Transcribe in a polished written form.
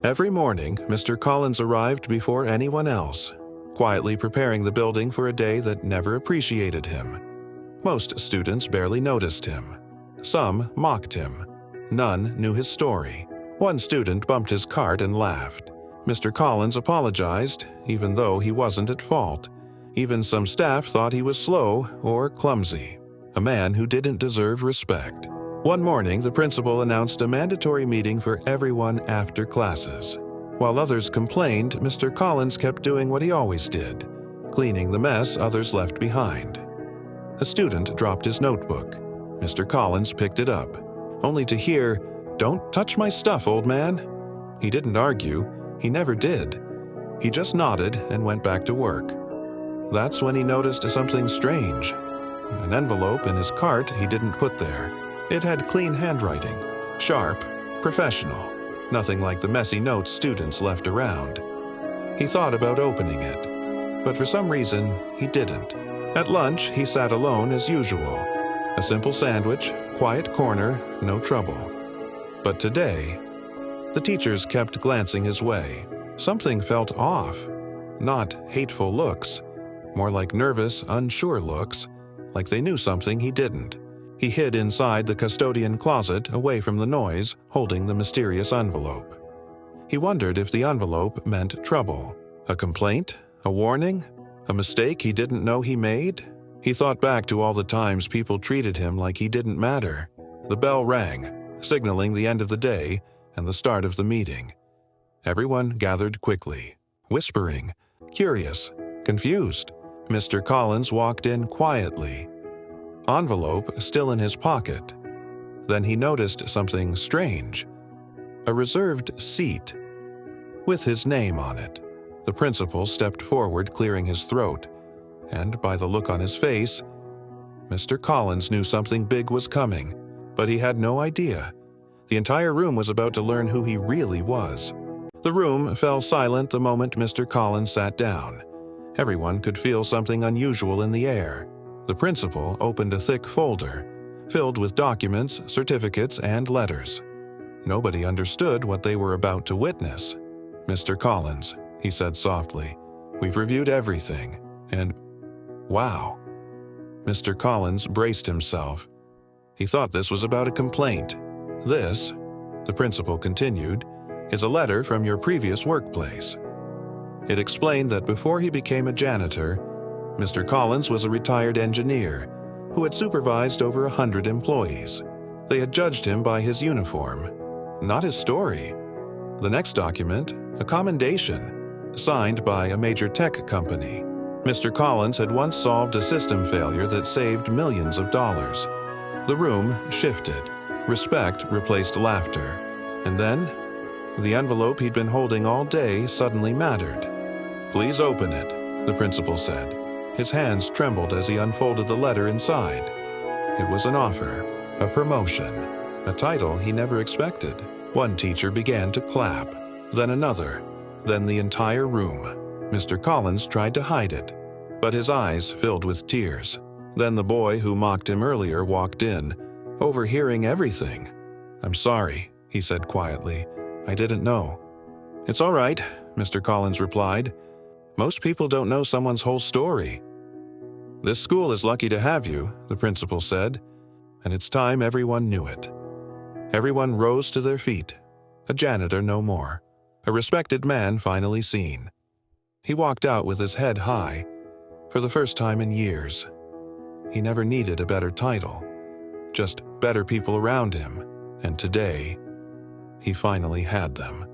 Every morning, Mr. Collins arrived before anyone else, quietly preparing the building for a day that never appreciated him. Most students barely noticed him. Some mocked him. None knew his story. One student bumped his cart and laughed. Mr. Collins apologized, even though he wasn't at fault. Even some staff thought he was slow or clumsy, a man who didn't deserve respect. One morning, the principal announced a mandatory meeting for everyone after classes. While others complained, Mr. Collins kept doing what he always did, cleaning the mess others left behind. A student dropped his notebook. Mr. Collins picked it up, only to hear, "Don't touch my stuff, old man." He didn't argue. He never did. He just nodded and went back to work. That's when he noticed something strange. An envelope in his cart he didn't put there. It had clean handwriting, sharp, professional, nothing like the messy notes students left around. He thought about opening it, but for some reason he didn't. At lunch, he sat alone as usual. A simple sandwich, quiet corner, no trouble. But today, the teachers kept glancing his way. Something felt off. Not hateful looks, more like nervous, unsure looks, like they knew something he didn't. He hid inside the custodian closet, away from the noise, holding the mysterious envelope. He wondered if the envelope meant trouble. A complaint? A warning? A mistake he didn't know he made? He thought back to all the times people treated him like he didn't matter. The bell rang, signaling the end of the day and the start of the meeting. Everyone gathered quickly, whispering, curious, confused. Mr. Collins walked in quietly, envelope still in his pocket. Then he noticed something strange. A reserved seat with his name on it. The principal stepped forward, clearing his throat, and by the look on his face, Mr. Collins knew something big was coming, but he had no idea. The entire room was about to learn who he really was. The room fell silent the moment Mr. Collins sat down. Everyone could feel something unusual in the air. The principal opened a thick folder, filled with documents, certificates, and letters. Nobody understood what they were about to witness. "Mr. Collins," he said softly, "we've reviewed everything, and wow." Mr. Collins braced himself. He thought this was about a complaint. "This," the principal continued, "is a letter from your previous workplace." It explained that before he became a janitor, Mr. Collins was a retired engineer who had supervised over 100 employees. They had judged him by his uniform, not his story. The next document, a commendation, signed by a major tech company. Mr. Collins had once solved a system failure that saved millions of dollars. The room shifted. Respect replaced laughter. And then, the envelope he'd been holding all day suddenly mattered. "Please open it," the principal said. His hands trembled as he unfolded the letter inside. It was an offer, a promotion, a title he never expected. One teacher began to clap, then another, then the entire room. Mr. Collins tried to hide it, but his eyes filled with tears. Then the boy who mocked him earlier walked in, overhearing everything. "I'm sorry," he said quietly. "I didn't know." "It's all right," Mr. Collins replied. "Most people don't know someone's whole story." "This school is lucky to have you," the principal said, "and it's time everyone knew it." Everyone rose to their feet. A janitor no more. A respected man finally seen. He walked out with his head high, for the first time in years. He never needed a better title, just better people around him, and today, he finally had them.